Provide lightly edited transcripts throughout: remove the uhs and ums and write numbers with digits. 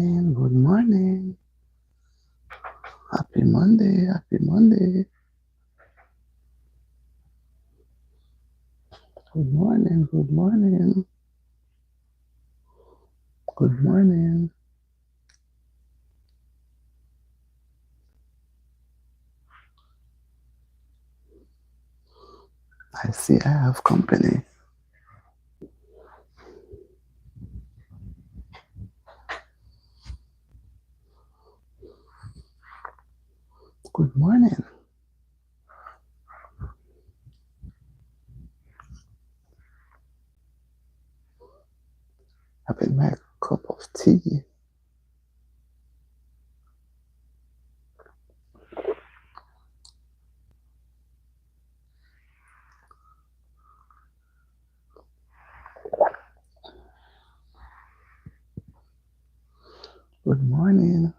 morning, good morning. Happy Monday, happy Monday. Good morning, good morning, good morning. I see I have company. Good morning. Having my cup of tea. Good morning.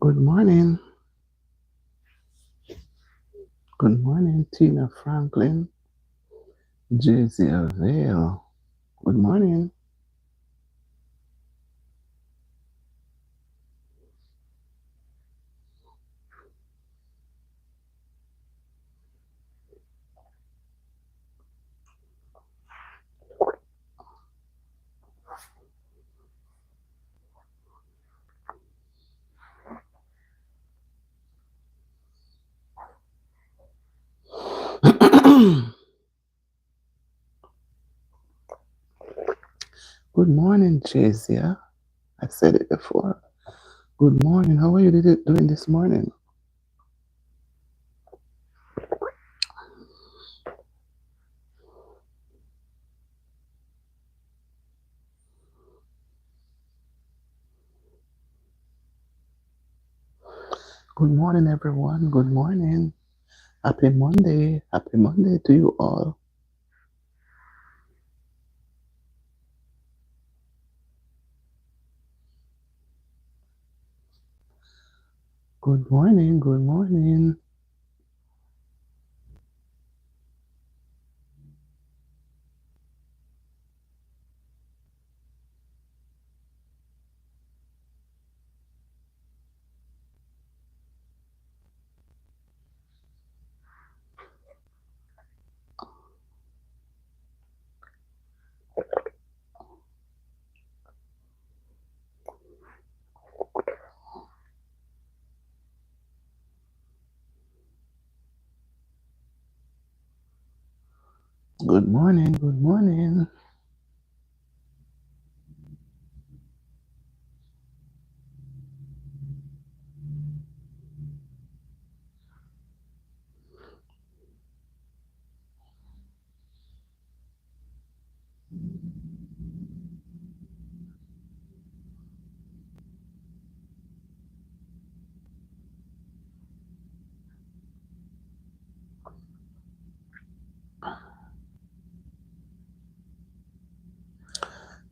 Good morning. Good morning, Tina Franklin. JZ Avail. Good morning. Good morning, Jazia. I said it before. Good morning. How are you doing this morning? Good morning, everyone. Good morning. Happy Monday. Happy Monday to you all. Good morning. Good morning. Good morning. Good morning.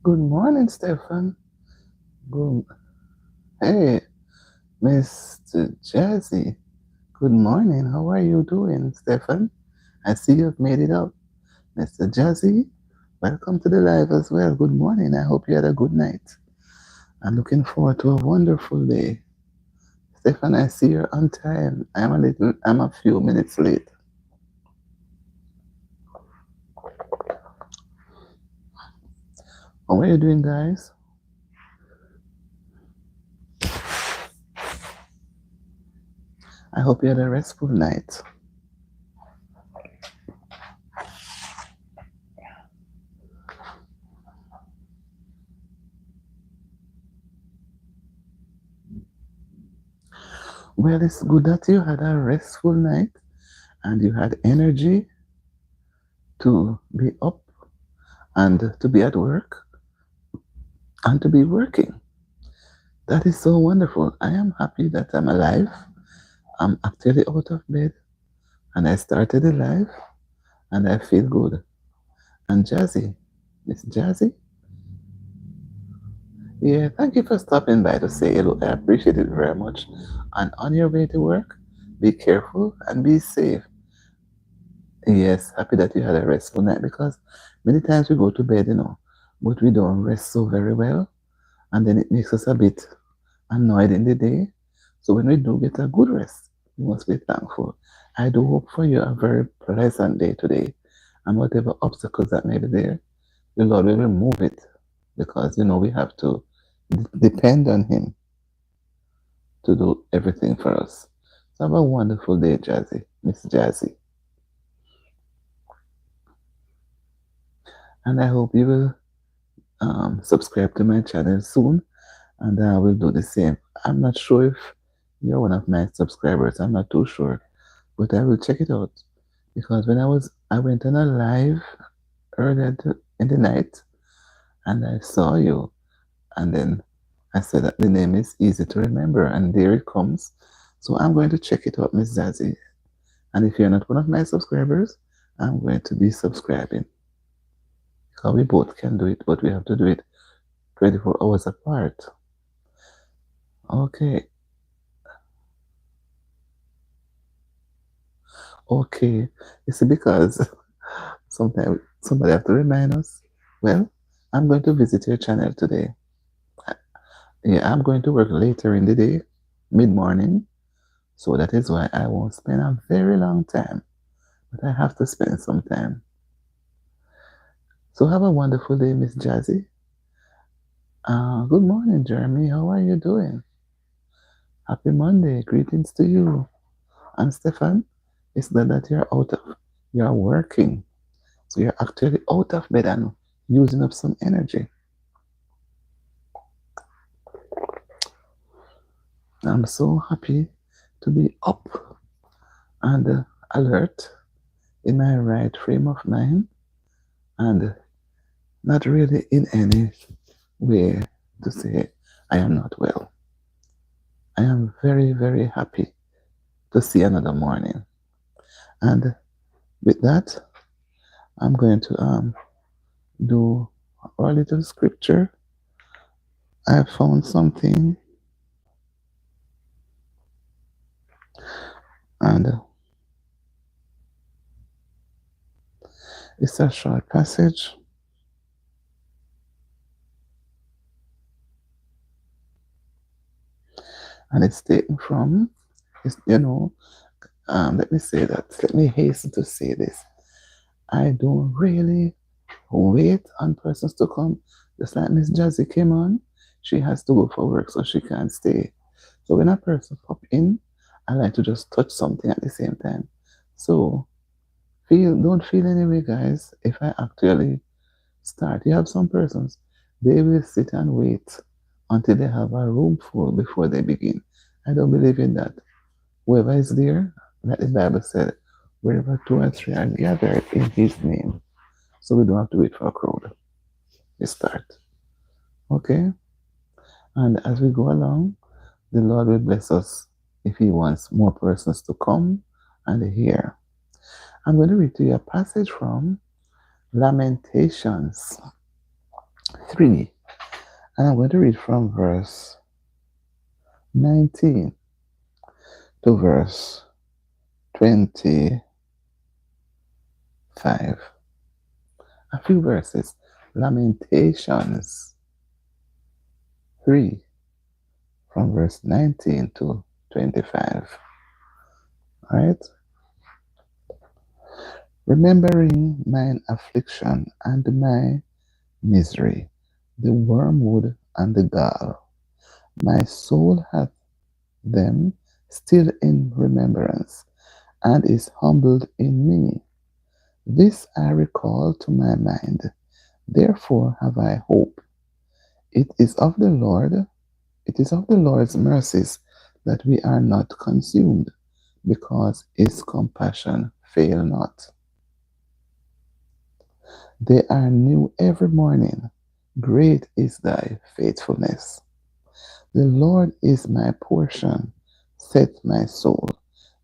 Good morning, Stefan. Good. Hey, Mr. Jazzy. Good morning. How are you doing, Stefan? I see you've made it up. Mr. Jazzy, welcome to the live as well. Good morning. I hope you had a good night. I'm looking forward to a wonderful day. Stefan, I see you're on time. I'm a few minutes late. How are you doing, guys? I hope you had a restful night. Well, it's good that you had a restful night and you had energy to be up and to be at work and to be working. That is so wonderful. I am happy that I'm alive. I'm actually out of bed and I started the live and I feel good. And Jazzy, Miss Jazzy, yeah, thank you for stopping by to say hello. I appreciate it very much. And on your way to work, be careful and be safe. Yes, happy that you had a restful night because many times we go to bed, but we don't rest so very well. And then it makes us a bit annoyed in the day. So when we do get a good rest, we must be thankful. I do hope for you a very pleasant day today. And whatever obstacles that may be there, the Lord will remove it because, we have to depend on Him to do everything for us. So have a wonderful day, Jazzy, Miss Jazzy. And I hope you will subscribe to my channel soon and I will do the same. I'm not sure if you're one of my subscribers. I'm not too sure, but I will check it out because I went on a live earlier in the night and I saw you, and then I said that the name is easy to remember, and there it comes. So I'm going to check it out, Miss Zazie. And if you're not one of my subscribers, I'm going to be subscribing because we both can do it, but we have to do it 24 hours apart. Okay. Okay. You see, because sometimes somebody have to remind us. Well, I'm going to visit your channel today. Yeah, I'm going to work later in the day, mid-morning. So that is why I won't spend a very long time. But I have to spend some time. So have a wonderful day, Miss Jazzy. Good morning, Jeremy. How are you doing? Happy Monday. Greetings to you. And Stefan, it's not that you're working. So you're actually out of bed and using up some energy. I'm so happy to be up and alert in my right frame of mind and not really in any way to say I am not well. I am very, very happy to see another morning. And with that, I'm going to do our little scripture. I found something and it's a short passage. And it's taken from, let me say that. Let me hasten to say this. I don't really wait on persons to come. Just like Miss Jazzy came on, she has to go for work, so she can't stay. So when a person pop in, I like to just touch something at the same time. So don't feel any way, guys. If I actually start, you have some persons, they will sit and wait until they have a room full before they begin. I don't believe in that. Whoever is there, like the Bible said, wherever two or three are gathered in His name. So we don't have to wait for a crowd. We start. Okay? And as we go along, the Lord will bless us if He wants more persons to come and hear. I'm going to read to you a passage from Lamentations 3. And I'm going to read from verse 19 to verse 25. A few verses. Lamentations 3 from verse 19 to 25. Alright? Remembering mine affliction and my misery, the wormwood and the gall, my soul hath them still in remembrance, and is humbled in me. This I recall to my mind, therefore have I hope. It is of the Lord, it is of the Lord's mercies that we are not consumed, because his compassion fail not. They are new every morning. Great is thy faithfulness. The Lord is my portion, saith my soul.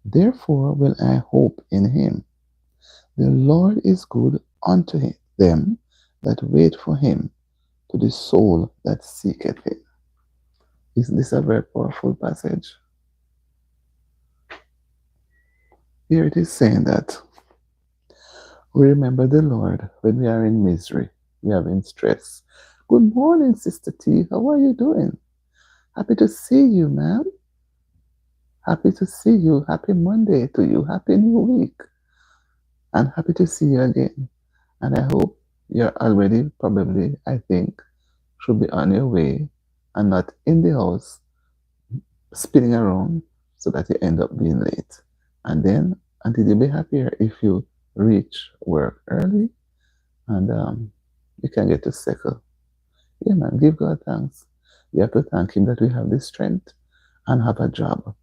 Therefore will I hope in him. The Lord is good unto them that wait for him, to the soul that seeketh him. Is this a very powerful passage? Here it is saying that we remember the Lord when we are in misery, we are in stress. Good morning, Sister T. How are you doing? Happy to see you, ma'am. Happy to see you. Happy Monday to you. Happy New Week. And happy to see you again. And I hope you're already, probably, I think, should be on your way and not in the house spinning around so that you end up being late. And then, until you'll be happier if you reach work early and you can get to settle. Yeah, man, give God thanks. We have to thank Him that we have the strength and have a job.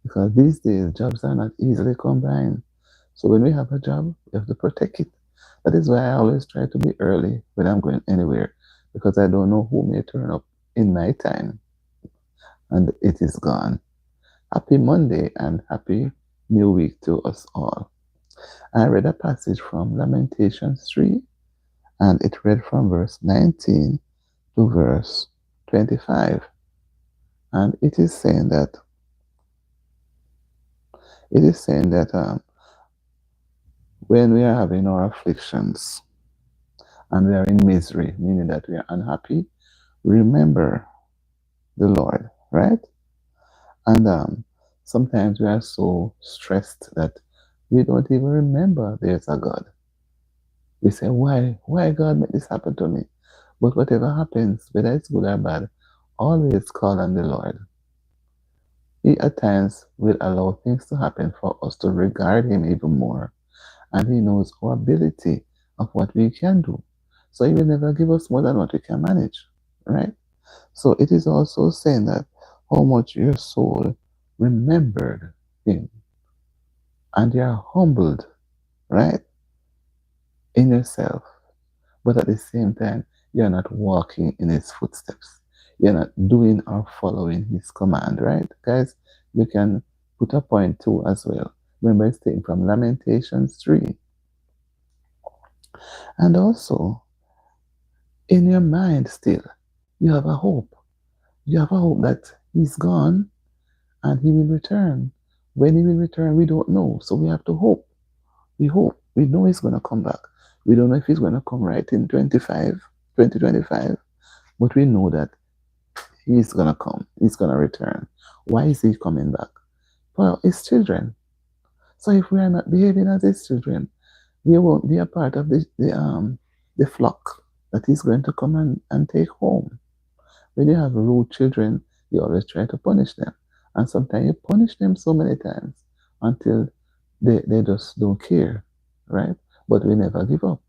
Because these days, jobs are not easily combined. So when we have a job, we have to protect it. That is why I always try to be early when I'm going anywhere, because I don't know who may turn up in my time and it is gone. Happy Monday and happy new week to us all. I read a passage from Lamentations 3, and it read from verse 19 to verse 25. And it is saying that when we are having our afflictions and we are in misery, meaning that we are unhappy, remember the Lord, right? And sometimes we are so stressed that we don't even remember there's a God. We say, why God made this happen to me? But whatever happens, whether it's good or bad, always call on the Lord. He at times will allow things to happen for us to regard Him even more. And He knows our ability of what we can do. So He will never give us more than what we can manage, right? So it is also saying that how much your soul remembered Him and you are humbled, right, in yourself. But at the same time, you're not walking in His footsteps. You're not doing or following His command, right? Guys, you can put a point too as well. Remember, it's taken from Lamentations 3. And also, in your mind still, you have a hope. You have a hope that He's gone and He will return. When He will return, we don't know. So we have to hope. We hope. We know He's going to come back. We don't know if He's going to come right in 2025, but we know that He's going to come. He's going to return. Why is He coming back? Well, His children. So if we are not behaving as His children, we won't be a part of the flock that He's going to come and take home. When you have rude children, you always try to punish them. And sometimes you punish them so many times until they just don't care, right? But we never give up.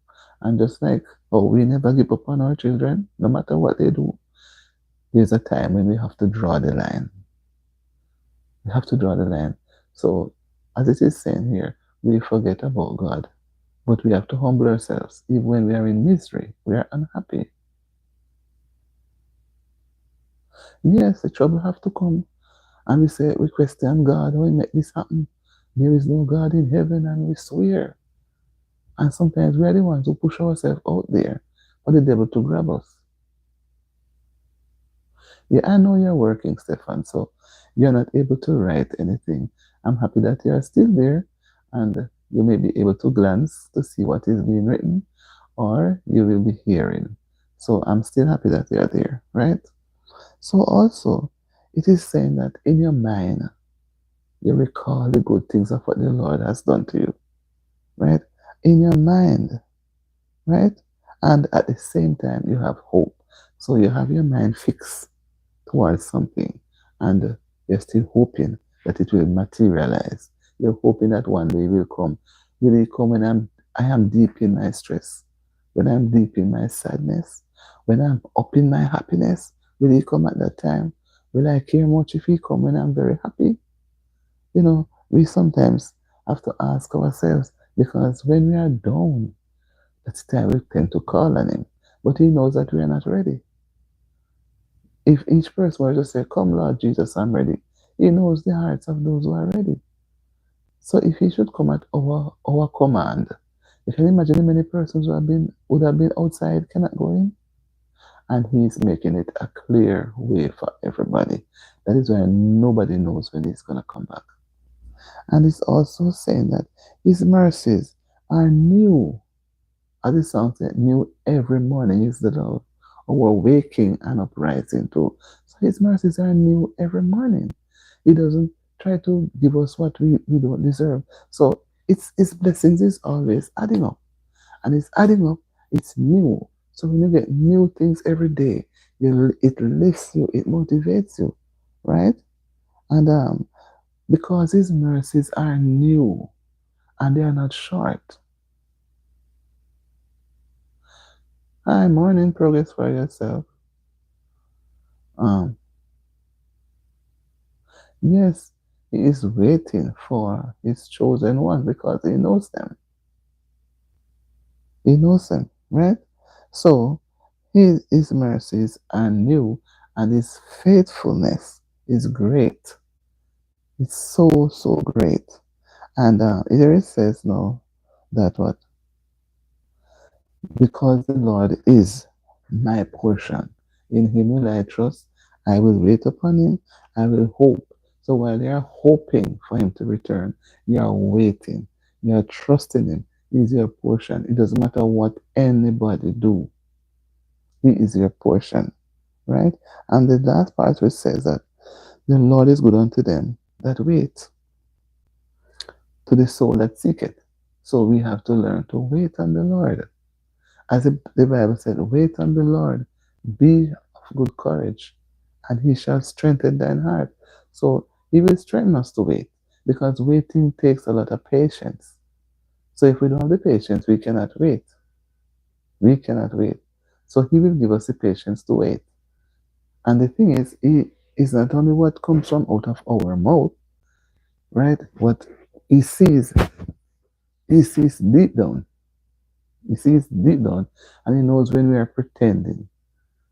And just like, we never give up on our children, no matter what they do, there's a time when we have to draw the line. We have to draw the line. So, as it is saying here, we forget about God. But we have to humble ourselves. Even when we are in misery, we are unhappy. Yes, the trouble have to come. And we question God, why make this happen? There is no God in heaven, and we swear. And sometimes we are the ones who push ourselves out there for the devil to grab us. Yeah, I know you're working, Stefan, so you're not able to write anything. I'm happy that you're still there and you may be able to glance to see what is being written or you will be hearing. So I'm still happy that you're there, right? So also, it is saying that in your mind, you recall the good things of what the Lord has done to you, right? In your mind, right? And at the same time, you have hope. So you have your mind fixed towards something and you're still hoping that it will materialize. You're hoping that one day will come. Will it come when I am deep in my stress, when I'm deep in my sadness, when I'm up in my happiness? Will it come at that time? Will I care much if he come when I'm very happy? We sometimes have to ask ourselves because when we are down, that's the time we tend to call on him. But he knows that we are not ready. If each person were to say, "Come, Lord Jesus, I'm ready," he knows the hearts of those who are ready. So if he should come at our command, you can imagine the many persons would have been outside cannot go in. And he's making it a clear way for everybody. That is why nobody knows when he's gonna come back. And it's also saying that his mercies are new. As the song said, new every morning is the Lord. Our waking and uprising too. So his mercies are new every morning. He doesn't try to give us what we don't deserve. So it's his blessings is always adding up. And it's adding up, it's new. So when you get new things every day, it lifts you, it motivates you, right? And because his mercies are new and they are not short. Hi, morning progress for yourself. Um, yes, he is waiting for his chosen one because he knows them. He knows them, right? So his mercies are new and his faithfulness is great. It's so, so great. And here it says now that what? Because the Lord is my portion. In him will I trust. I will wait upon him. I will hope. So while you are hoping for him to return, you are waiting. You are trusting him. He is your portion. It doesn't matter what anybody do. He is your portion. Right? And the last part which says that the Lord is good unto them that wait, to the soul that seeketh. So we have to learn to wait on the Lord. As the Bible said, wait on the Lord, be of good courage, and he shall strengthen thine heart. So he will strengthen us to wait, because waiting takes a lot of patience. So if we don't have the patience, we cannot wait. We cannot wait. So he will give us the patience to wait. And the thing is, he is not only what comes from out of our mouth, right? What he sees, he sees deep down. He sees deep down, and he knows when we are pretending.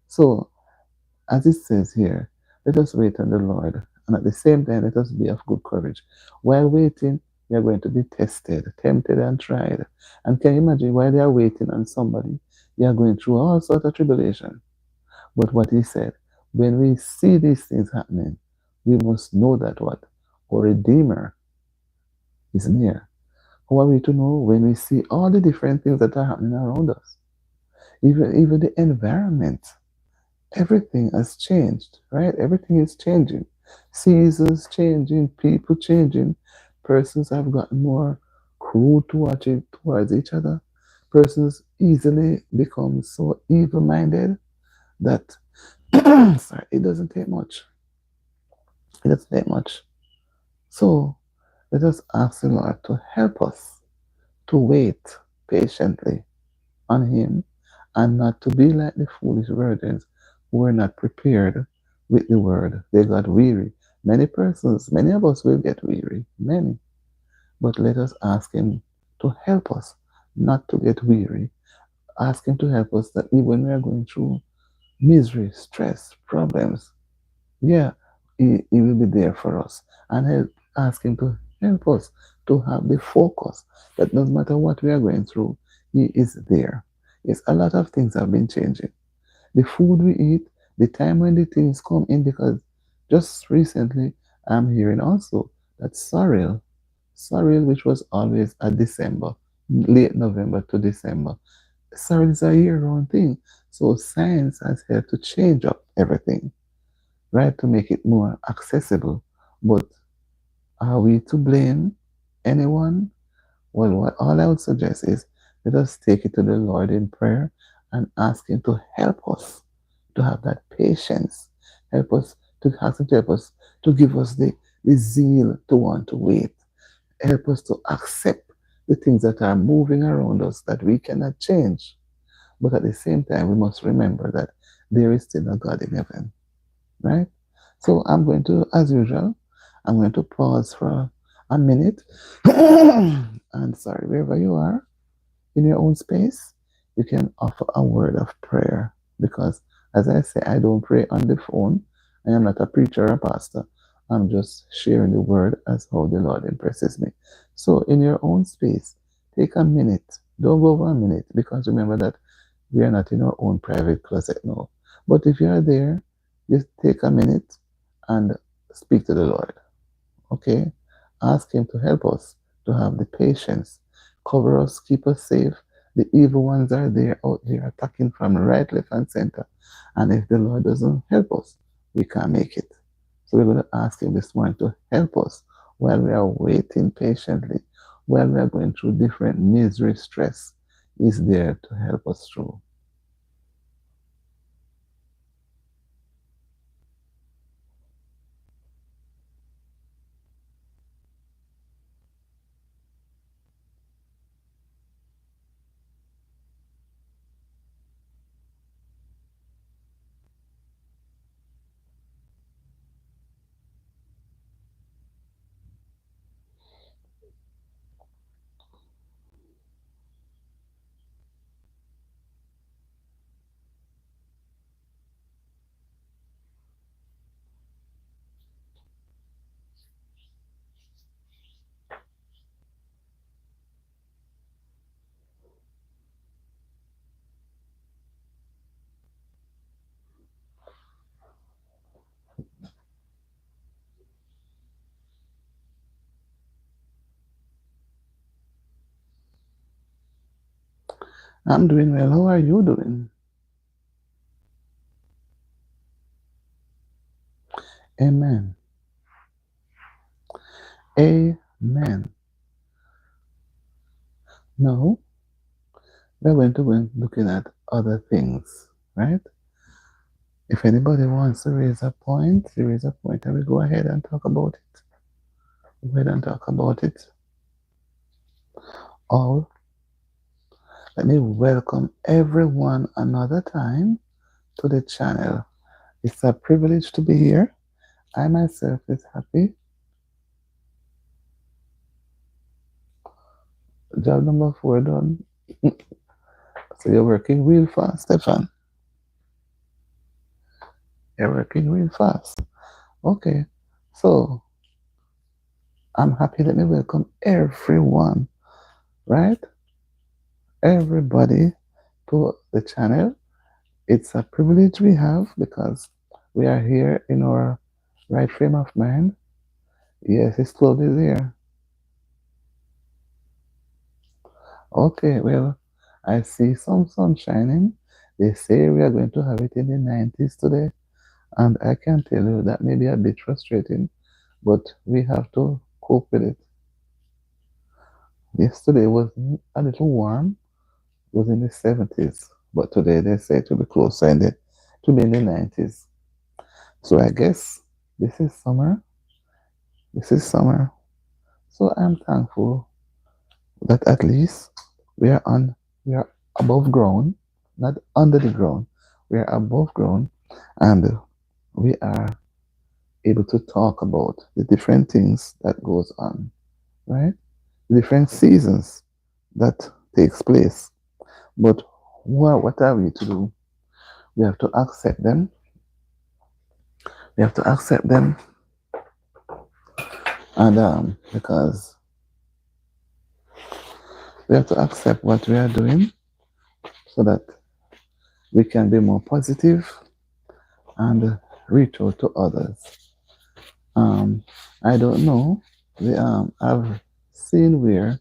So as it says here, let us wait on the Lord, and at the same time, let us be of good courage. While waiting, we are going to be tested, tempted, and tried. And can you imagine while they are waiting on somebody, they are going through all sorts of tribulation. But what he said, when we see these things happening, we must know that what? Our Redeemer is near. How are we to know when we see all the different things that are happening around us? Even the environment. Everything has changed, right? Everything is changing. Seasons changing, people changing. Persons have gotten more cruel towards each other. Persons easily become so evil-minded that sorry, it doesn't take much. It doesn't take much. So let us ask the Lord to help us to wait patiently on him and not to be like the foolish virgins who were not prepared with the word. They got weary. Many persons, many of us will get weary, many. But let us ask him to help us not to get weary. Ask him to help us that even when we are going through misery, stress, problems, yeah, he will be there for us. And ask him to help us to have the focus that no matter what we are going through, he is there. Yes, a lot of things have been changing. The food we eat, The time when the things come in, because just recently I'm hearing also that sorrel, which was always a December, late November to December, sorrel is a year-round thing. So science has helped to change up everything, right, to make it more accessible. But are we to blame anyone? Well, what all I would suggest is let us take it to the Lord in prayer and ask Him to help us to have that patience. Help us to ask Him to help us to give us the zeal to want to wait. Help us to accept the things that are moving around us that we cannot change. But at the same time, we must remember that there is still a God in heaven, right? So I'm going to, as usual, I'm going to pause for a minute. And sorry, wherever you are in your own space, you can offer a word of prayer. Because as I say, I don't pray on the phone. I am not a preacher or a pastor. I'm just sharing the word as how the Lord impresses me. So in your own space, take a minute. Don't go over a minute, because remember that we are not in our own private closet now. But if you are there, just take a minute and speak to the Lord. Okay? Ask Him to help us to have the patience, cover us, keep us safe. The evil ones are there out there attacking from right, left, and center. And if the Lord doesn't help us, we can't make it. So we're going to ask Him this morning to help us while we are waiting patiently, while we are going through different misery, stress. He's there to help us through. I'm doing well. How are you doing? Amen. Amen. Now, we're going to be looking at other things, right? If anybody wants to raise a point, they raise a point and we go ahead and talk about it. Go ahead and talk about it. All, let me welcome everyone another time to the channel. It's a privilege to be here. I myself is happy. Job number 4 done. So you're working real fast, Stefan. You're working real fast. Okay. So I'm happy. Let me welcome everyone, right? Everybody to the channel. It's a privilege we have because we are here in our right frame of mind. Yes, it's slowly there. Okay, well, I see some sun shining. They say we are going to have it in the 90s today, and I can tell you that may be a bit frustrating, but we have to cope with it. Yesterday was a little warm, it was in the 70s, but today they say it will be closer to be in the 90s. So I guess this is summer. This is summer. So I'm thankful that at least we are above ground, not under the ground. We are above ground, and we are able to talk about the different things that goes on, right? The different seasons that takes place. But what are we to do? We have to accept them. We have to accept them, and because we have to accept what we are doing so that we can be more positive and reach out to others. Um, I don't know. I've seen where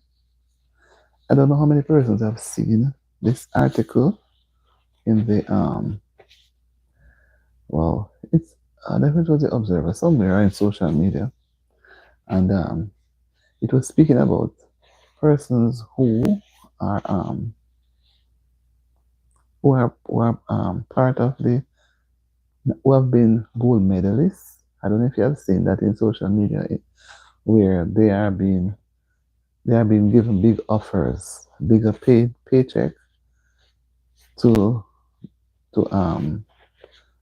I don't know how many persons have seen this article in the well, it's I think it was the Observer somewhere in social media, and it was speaking about persons are um who are part of the who have been gold medalists. I don't know if you have seen that in social media, where they are being given big offers, bigger paycheck to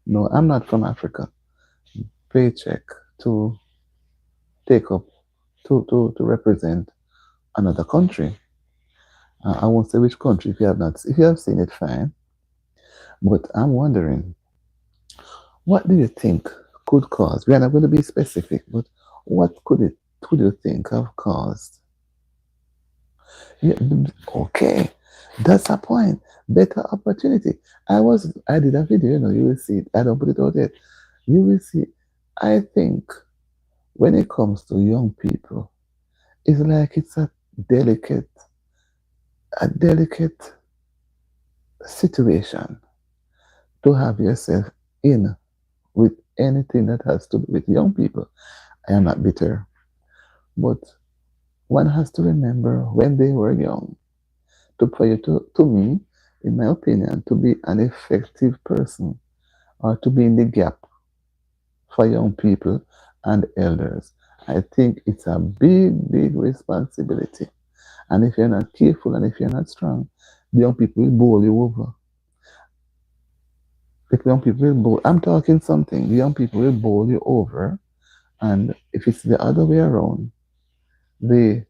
no, I'm not from Africa. Paycheck to take up to represent another country. I won't say which country if you have not if you have seen it, fine. But I'm wondering, what do you think could cause? We are not going to be specific, but what could you think have caused? Yeah, okay, that's a point. Better opportunity. I did a video. You will see it. I don't put it out yet. You will see. I think when it comes to young people, it's like it's delicate, a delicate situation to have yourself in with anything that has to do with young people. I am not bitter, but one has to remember when they were young for you to me, in my opinion, to be an effective person or to be in the gap for young people and elders. I think it's a big, big responsibility. And if you're not careful and if you're not strong, the young people will bowl you over. The young people will bowl. I'm talking something. The young people will bowl you over. And if it's the other way around, the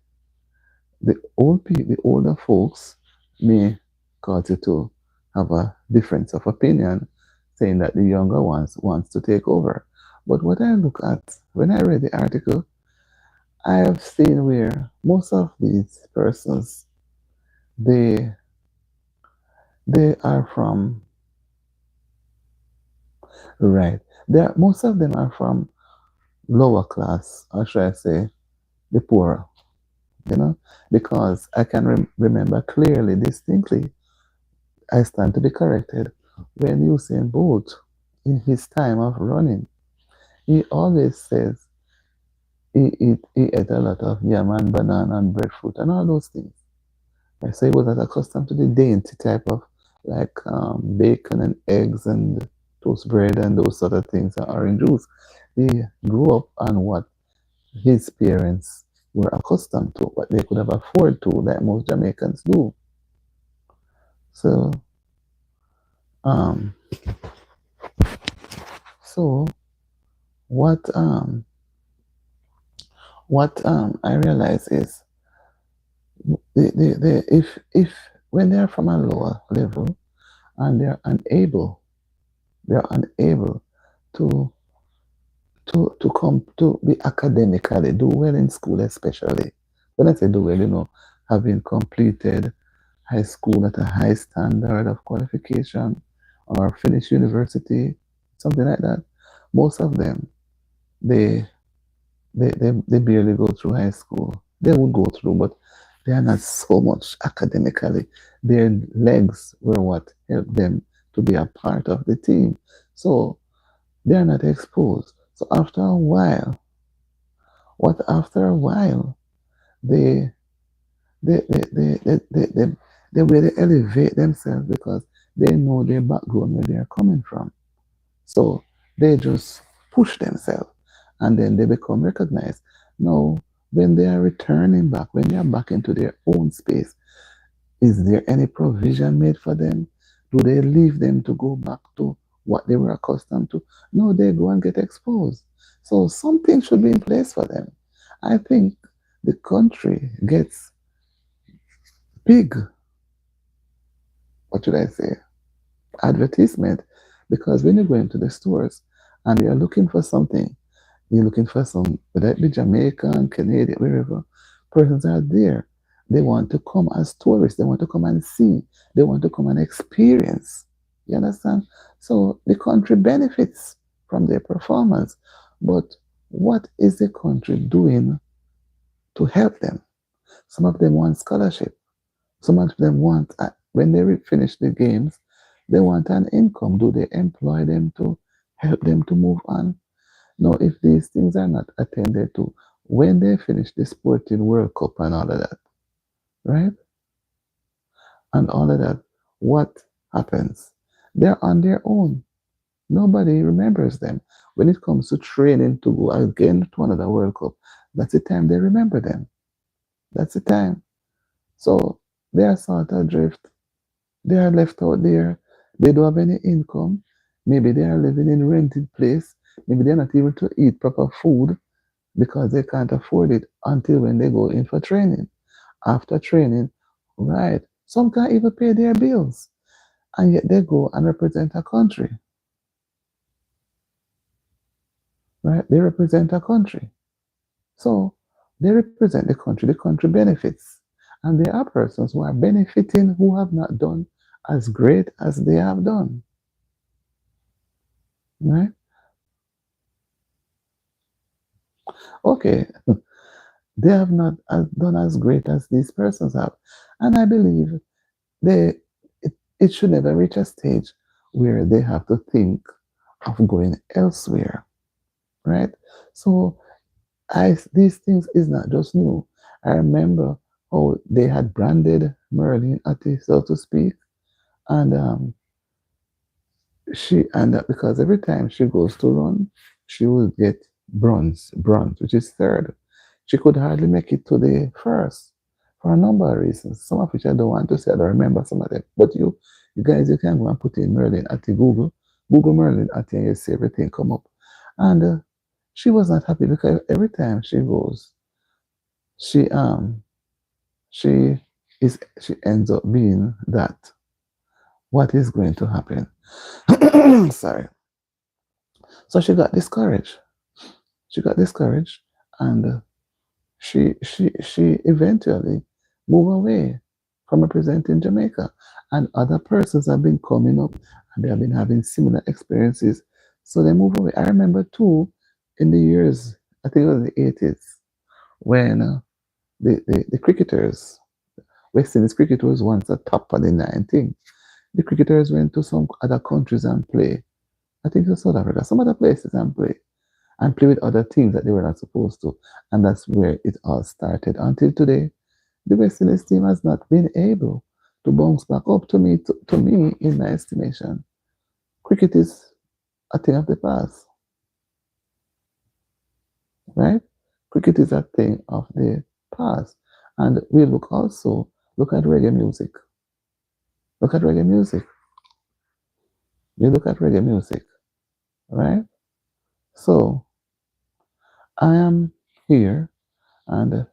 the older folks may cause you to have a difference of opinion, saying that the younger ones wants to take over. But what I look at when I read the article, I have seen where most of these persons they they are from right. Most of them are from lower class, or should I say, the poor. You know, because I can remember clearly, distinctly, I stand to be corrected. When Usain Bolt, in his time of running, he always says he ate a lot of yam and banana and breadfruit and all those things. Right? So he was not accustomed to the dainty type of like bacon and eggs and toast bread and those sort of things and orange juice. He grew up on what his parents were accustomed to, what they could have afforded to, like most Jamaicans do. So, um, so what I realize is if when they are from a lower level and they're unable to to come to be academically do well in school, especially when I say do well, having completed high school at a high standard of qualification or finish university, something like that. Most of them they they barely go through high school. They would go through, but they are not so much academically. Their legs were what helped them to be a part of the team. So they are not exposed. So after a while, they they they they they, they, they, they really elevate themselves because they know their background where they are coming from. So they just push themselves and then they become recognized. Now, when they are returning back, when they are back into their own space, is there any provision made for them? Do they leave them to go back to what they were accustomed to? No, they go and get exposed. So something should be in place for them. I think the country gets big, what should I say, advertisement because when you go into the stores and you're looking for something, you're looking for some, whether it be Jamaican, Canadian, wherever, persons are there. They want to come as tourists. They want to come and see. They want to come and experience. You understand? So the country benefits from their performance. But what is the country doing to help them? Some of them want scholarship. Some of them want, when they finish the games, they want an income. Do they employ them to help them to move on? No, if these things are not attended to, when they finish the sporting World Cup and all of that, right? And all of that, what happens? They're on their own. Nobody remembers them. When it comes to training to go again to another World Cup, that's the time they remember them. That's the time. So they are sort of adrift. They are left out there. They don't have any income. Maybe they are living in rented place. Maybe they're not able to eat proper food because they can't afford it until when they go in for training. After training, right? Some can't even pay their bills, and yet they go and represent a country, right? They represent a country. So they represent the country benefits. And there are persons who are benefiting who have not done as great as they have done, right? Okay, they have not done as great as these persons have. And I believe they it should never reach a stage where they have to think of going elsewhere, right? So these things is not just new. I remember how they had branded Merlin Ati, so to speak, and because every time she goes to run, she will get bronze, which is third. She could hardly make it to the first for a number of reasons, some of which I don't want to say. I don't remember some of them. But you guys, you can go and put in Merlin at the Google Merlin at the, and you see everything come up. And she was not happy because every time she goes, she she she ends up being that. What is going to happen? Sorry. So she got discouraged. She got discouraged, and she eventually moved away from representing Jamaica. And other persons have been coming up, and they have been having similar experiences. So they move away. I remember too, in the years, I think it was the 80s, when the cricketers, West Indies cricket was once a top of the 19. The cricketers went to some other countries and play. I think it was South Africa, some other places and play with other teams that they were not supposed to. And that's where it all started. Until today, the West Indies team has not been able to bounce back up. To me, in my estimation, cricket is a thing of the past, right? Cricket is a thing of the past. And we look at reggae music. Look at reggae music. You look at reggae music, right? So I am here and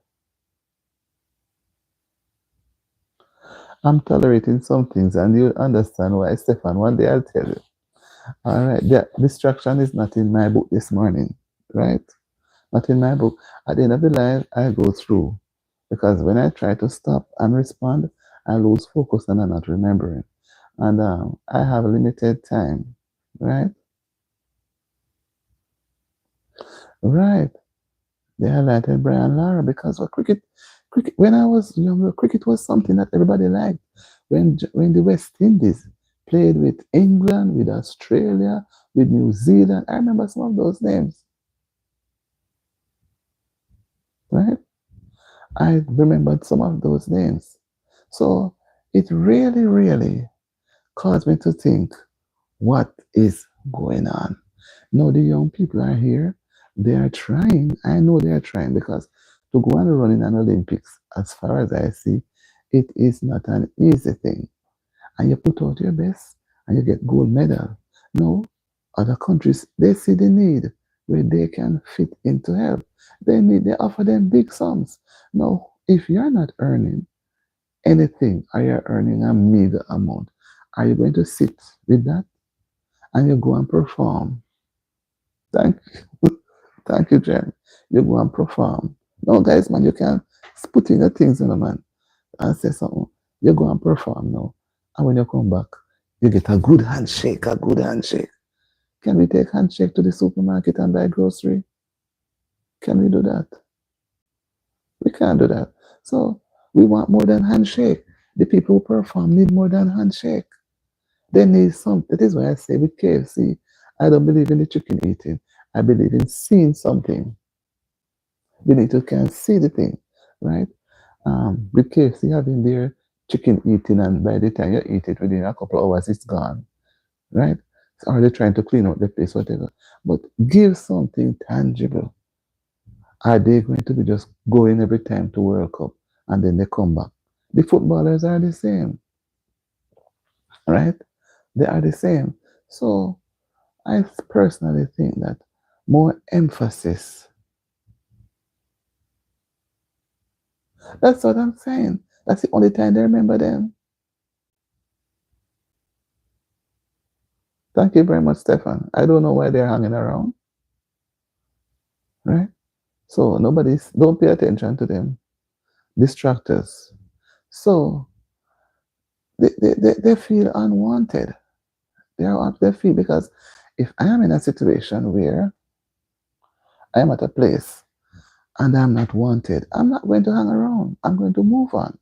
I'm tolerating some things, and you'll understand why, Stefan. One day I'll tell you. All right, the distraction is not in my book this morning, right? Not in my book. At the end of the life, I go through because when I try to stop and respond, I lose focus and I'm not remembering. And I have limited time, right? Right. They highlighted Brian Lara because of cricket. When I was younger, cricket was something that everybody liked. When the West Indies played with England, with Australia, with New Zealand, I remember some of those names, right? I remembered some of those names. So it really, really caused me to think, what is going on? Now the young people are here. They are trying. I know they are trying because to go and run in an Olympics, as far as I see, it is not an easy thing. And you put out your best and you get gold medal. No, other countries, they see the need where they can fit into help. They offer them big sums. Now, if you're not earning anything or you're earning a meager amount, are you going to sit with that and you go and perform? Thank you. Thank you, Jen. You go and perform. No, guys, man, you can put in the things in the man and say something. You go and perform now. And when you come back, You get a good handshake, a good handshake. Can we take handshake to the supermarket and buy grocery? Can we do that? We can't do that. So we want more than handshake. The people who perform need more than handshake. They need something. That is why I say with KFC, I don't believe in the chicken eating. I believe in seeing something. You need to can see the thing, right? With KFC having their chicken eating, and by the time you eat it within a couple of hours, it's gone, right? So are they trying to clean out the place, whatever? But give something tangible. Are they going to be just going every time to World Cup and then they come back? The footballers are the same, right? They are the same. So I personally think that more emphasis. That's what I'm saying. That's the only time they remember them. Thank you very much, Stefan. I don't know why they're hanging around, right? So nobody's, don't pay attention to them. Distractors. So they feel unwanted. They feel, because if I am in a situation where I am at a place and I'm not wanted, I'm not going to hang around. I'm going to move on.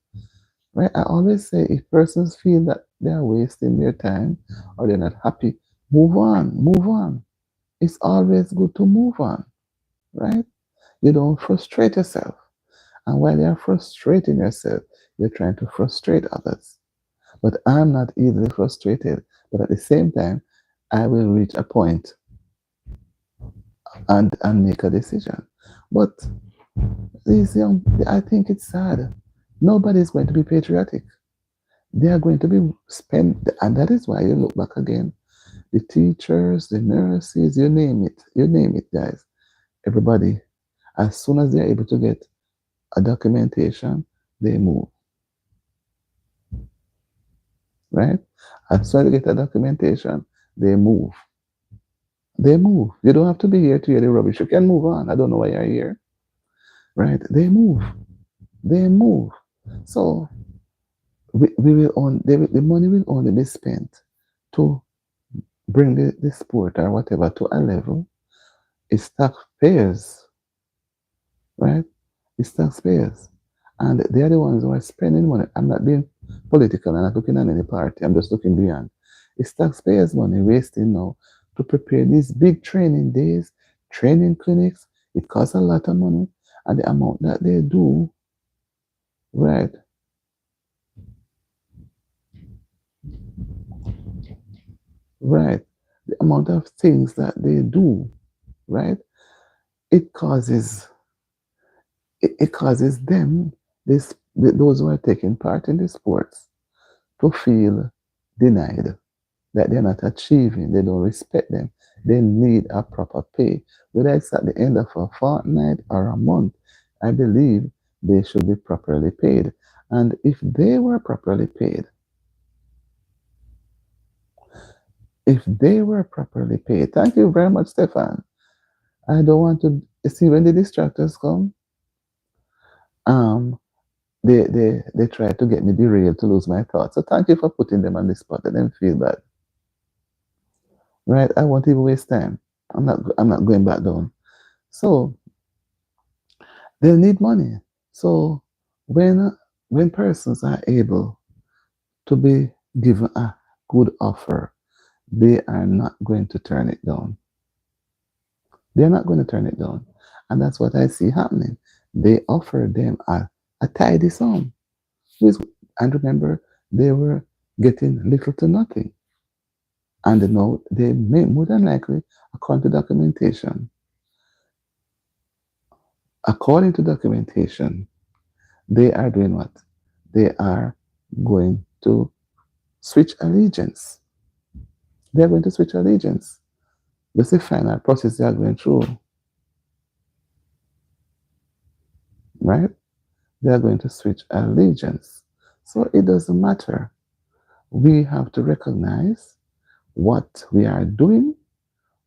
Right? I always say if persons feel that they are wasting their time or they're not happy, move on, move on. It's always good to move on, right? You don't frustrate yourself. And while you're frustrating yourself, you're trying to frustrate others. But I'm not easily frustrated. But at the same time, I will reach a point and make a decision. But these young, I think it's sad. Nobody's going to be patriotic. They are going to be spent, and that is why you look back again. The teachers, the nurses, you name it, guys. Everybody, as soon as they're able to get a documentation, they move, right? As soon as they get a documentation, they move. They move. You don't have to be here to hear the rubbish. You can move on. I don't know why you're here, right? They move. They move. So we will on the money will only be spent to bring the sport or whatever to a level. It's taxpayers, right? It's taxpayers. And they are the ones who are spending money. I'm not being political, I'm not looking at any party, I'm just looking beyond. It's taxpayers' money wasting now to prepare these big training days, training clinics. It costs a lot of money. And the amount that they do, right? Right. The amount of things that they do, right? It causes it causes them, those who are taking part in the sports, to feel denied, that they're not achieving, they don't respect them. They need a proper pay. Whether it's at the end of a fortnight or a month, I believe they should be properly paid. And if they were properly paid, thank you very much, Stefan. I don't want to see when the distractors come. Um, they try to get me derailed to lose my thoughts. So thank you for putting them on the spot. I didn't feel bad. Right? I won't even waste time. I'm not going back down. So they need money. So when when persons are able to be given a good offer, they are not going to turn it down. They're not going to turn it down. And that's what I see happening. They offer them a tidy sum. And remember, they were getting little to nothing. And now they may, more than likely, according to documentation, according to documentation, they are doing what? They are going to switch allegiance. They are going to switch allegiance. That's the final process they are going through, right? They are going to switch allegiance. So it doesn't matter. We have to recognize what we are doing,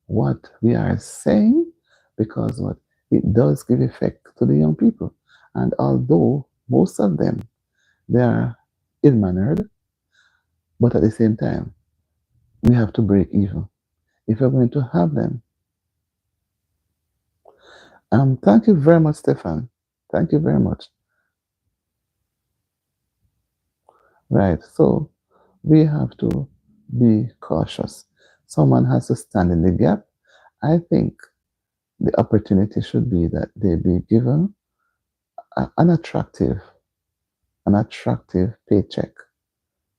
what we are saying, because what it does give effect to the young people. And although most of them, they are ill-mannered, but at the same time, We have to break even if we're going to have them. Thank you very much, Stefan. Thank you very much. Right. So we have to be cautious. Someone has to stand in the gap. I think the opportunity should be that they be given an attractive paycheck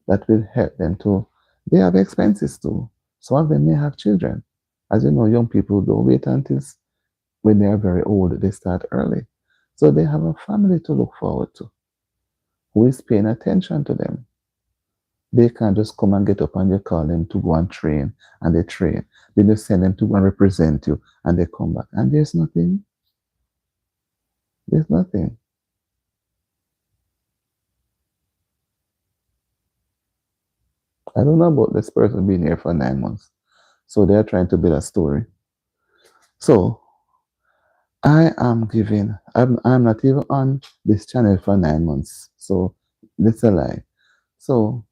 that will help them to. They have expenses too. Some of them may have children. As you know, young people don't wait until when they are very old, they start early. So they have a family to look forward to who is paying attention to them. They can't just come and get up and you call them to go and train and they train. Then you send them to go and represent you and they come back. And there's nothing. There's nothing. I don't know about this person being here for 9 months. So they're trying to build a story. So I'm not even on this channel for 9 months. So that's a lie. So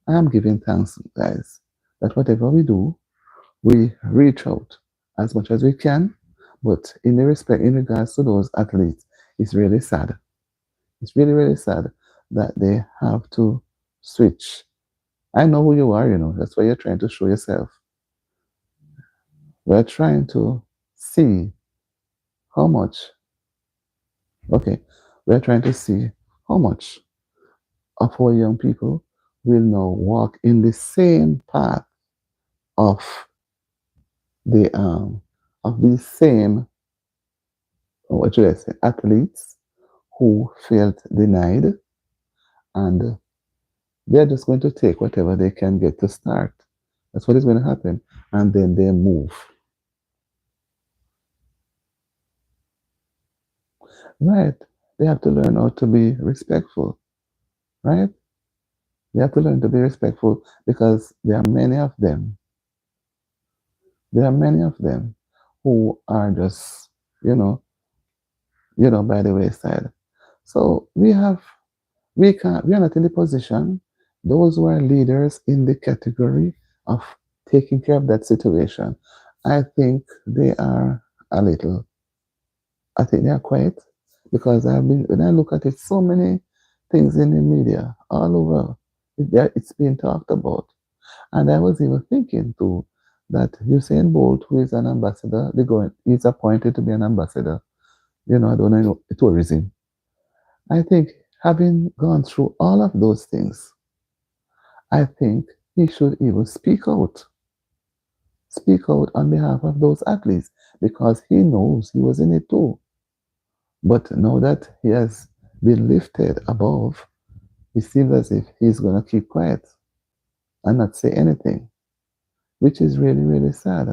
I am giving thanks, guys, that whatever we do, we reach out as much as we can. But in regards to those athletes, it's really sad. It's really, really sad that they have to switch. I know who you are, that's why you're trying to show yourself. We're trying to see how much, okay, we're trying to see how much of our young people will now walk in the same path of the same, what should I say, athletes who felt denied, and they're just going to take whatever they can get to start. That's what is going to happen. And then they move. Right. They have to learn how to be respectful. Right? They have to learn to be respectful because there are many of them. There are many of them who are just, you know, by the wayside. So we are not in the position, those who are leaders in the category of taking care of that situation. I think they are a little, I think they are quiet because when I look at it, so many things in the media all over, it's being talked about. And I was even thinking too that Usain Bolt, who is an ambassador, he's appointed to be an ambassador, I don't know, tourism. I think having gone through all of those things, I think he should even speak out on behalf of those athletes because he knows he was in it too. But now that he has been lifted above, it seems as if he's going to keep quiet and not say anything, which is really, really sad.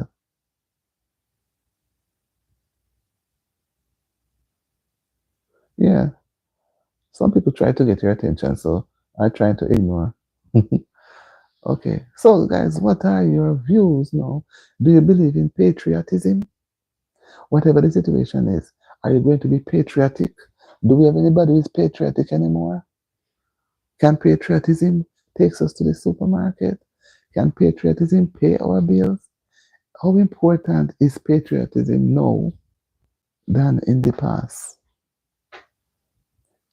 Yeah, some people try to get your attention, so I try to ignore. Okay, so guys, what are your views now? Do you believe in patriotism? Whatever the situation is, are you going to be patriotic? Do we have anybody who is patriotic anymore? Can patriotism take us to the supermarket? Can patriotism pay our bills? How important is patriotism now than in the past?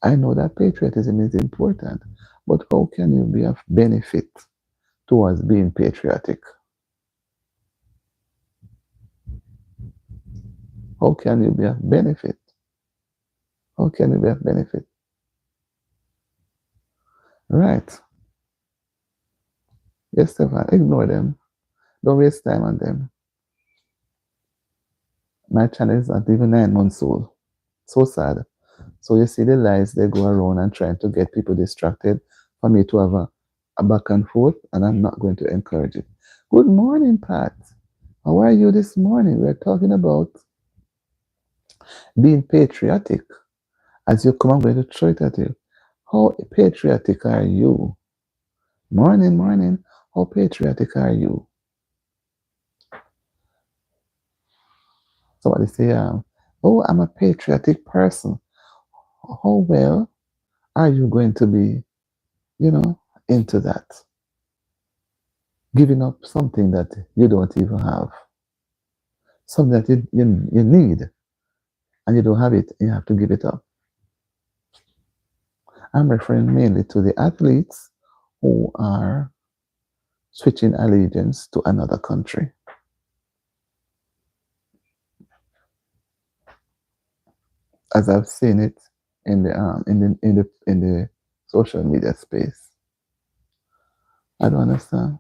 I know that patriotism is important, but how can you be of benefit towards being patriotic? How can you be of benefit? How can you be of benefit? Right. Yes, Stefan, ignore them. Don't waste time on them. My channel is not even 9 months old. So sad. So you see the lies they go around and trying to get people distracted for me to have a back and forth, and I'm not going to encourage it. Good morning, Pat. How are you this morning? We're talking about being patriotic. As you come, I'm going to throw it at you. How patriotic are you? Morning, morning. How patriotic are you? Somebody say, oh, I'm a patriotic person. How well are you going to be, into that? giving up something that you don't even have, something that you need, and you don't have it, you have to give it up. I'm referring mainly to the athletes who are switching allegiance to another country, as I've seen it in the social media space. I don't understand.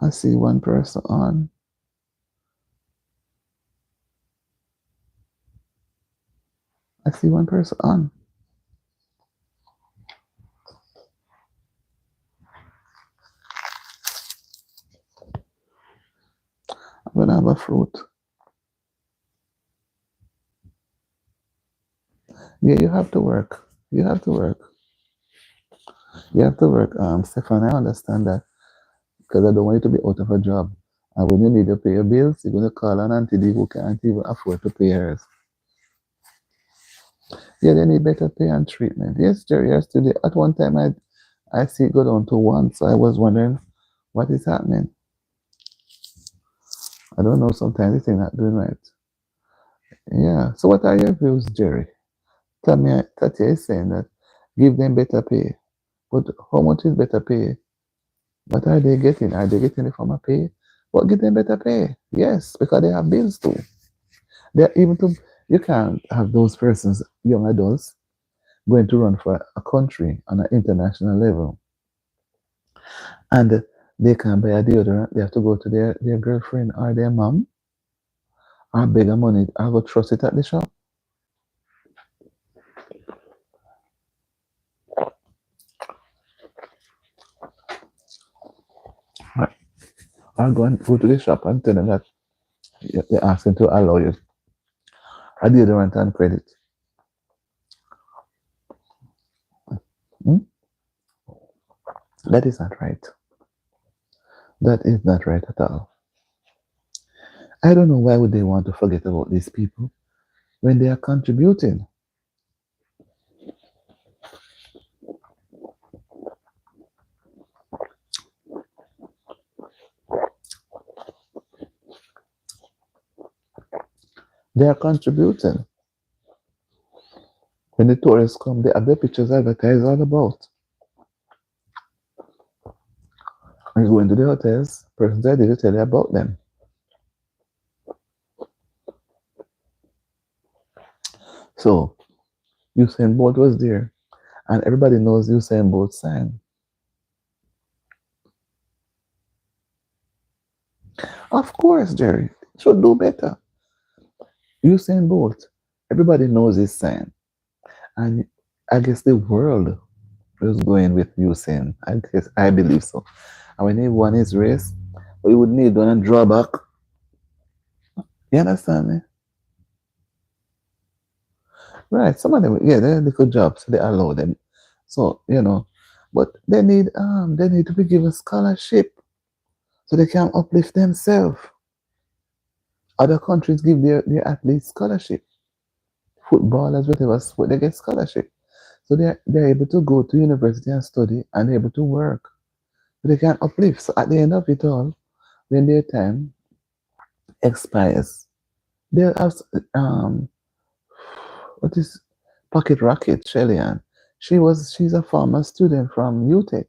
I see one person on. I see one person on. I'm gonna have a fruit. Yeah, you have to work. You have to work. You have to work. Stefan, I understand that because I don't want you to be out of a job. And when you need to pay your bills, you're gonna call an auntie D who can't even afford to pay hers. Yeah, they need better pay and treatment. Yes, Jerry, yesterday at one time I see it go down to one, so I was wondering what is happening. I don't know. Sometimes this thing not doing right. Yeah. So what are your views, Jerry? Tell me, Tatia is saying that give them better pay. But how much is better pay? What are they getting? Are they getting it from a pay? But give them better pay. Yes, because they have bills too. They're even to you can't have those persons, young adults, going to run for a country on an international level. And they can't buy a deodorant. They have to go to their girlfriend or their mom or beg her money or go trust it at the shop. Or, or go to the shop and tell them that they're asking to allow you a deodorant and credit. Hmm? That is not right. That is not right at all. I don't know why would they want to forget about these people when they are contributing. They are contributing. When the tourists come, they have their pictures advertised all about. And you go into the hotels, persons there they tell you about them. So Usain Bolt was there, and everybody knows Usain Bolt's sign. Of course, Jerry should do better. Usain Bolt, everybody knows his sign, and I guess the world was going with Usain. I guess I believe so. And when he won his race, we would need one and draw back. You understand me? Right. Some of them, yeah, they're little jobs. They allow them. So, but they need to be given scholarship so they can uplift themselves. Other countries give their athletes scholarship. Footballers, whatever sport, they get scholarship. So they're able to go to university and study and able to work. So they can uplift. So at the end of it all, when their time expires, they'll have what is Pocket Rocket, Shellyan. She's a former student from UTech.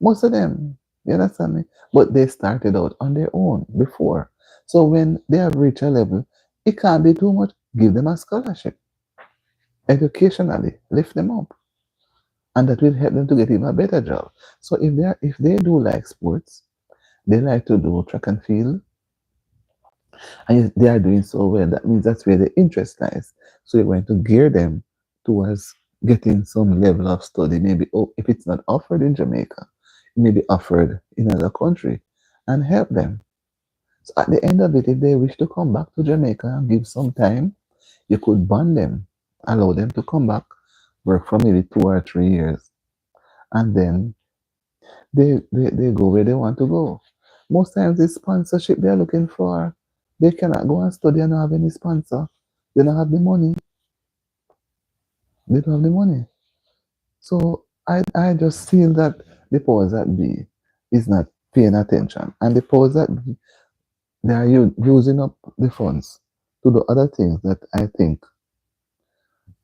Most of them, you understand me? But they started out on their own before. So when they have reached a level, it can't be too much. Give them a scholarship. Educationally, lift them up. And that will help them to get even a better job. So if they do like sports, they like to do track and field, and if they are doing so well, that means that's where the interest lies. So you're going to gear them towards getting some level of study. Maybe if it's not offered in Jamaica, it may be offered in another country and help them. So at the end of it, if they wish to come back to Jamaica and give some time, you could bond them, allow them to come back, work for maybe 2 or 3 years, and then they go where they want to go. Most times, the sponsorship they're looking for, they cannot go and study and not have any sponsor. They don't have the money. They don't have the money. So I just feel that the powers that be is not paying attention, and the powers that be, they are using up the funds to do other things that I think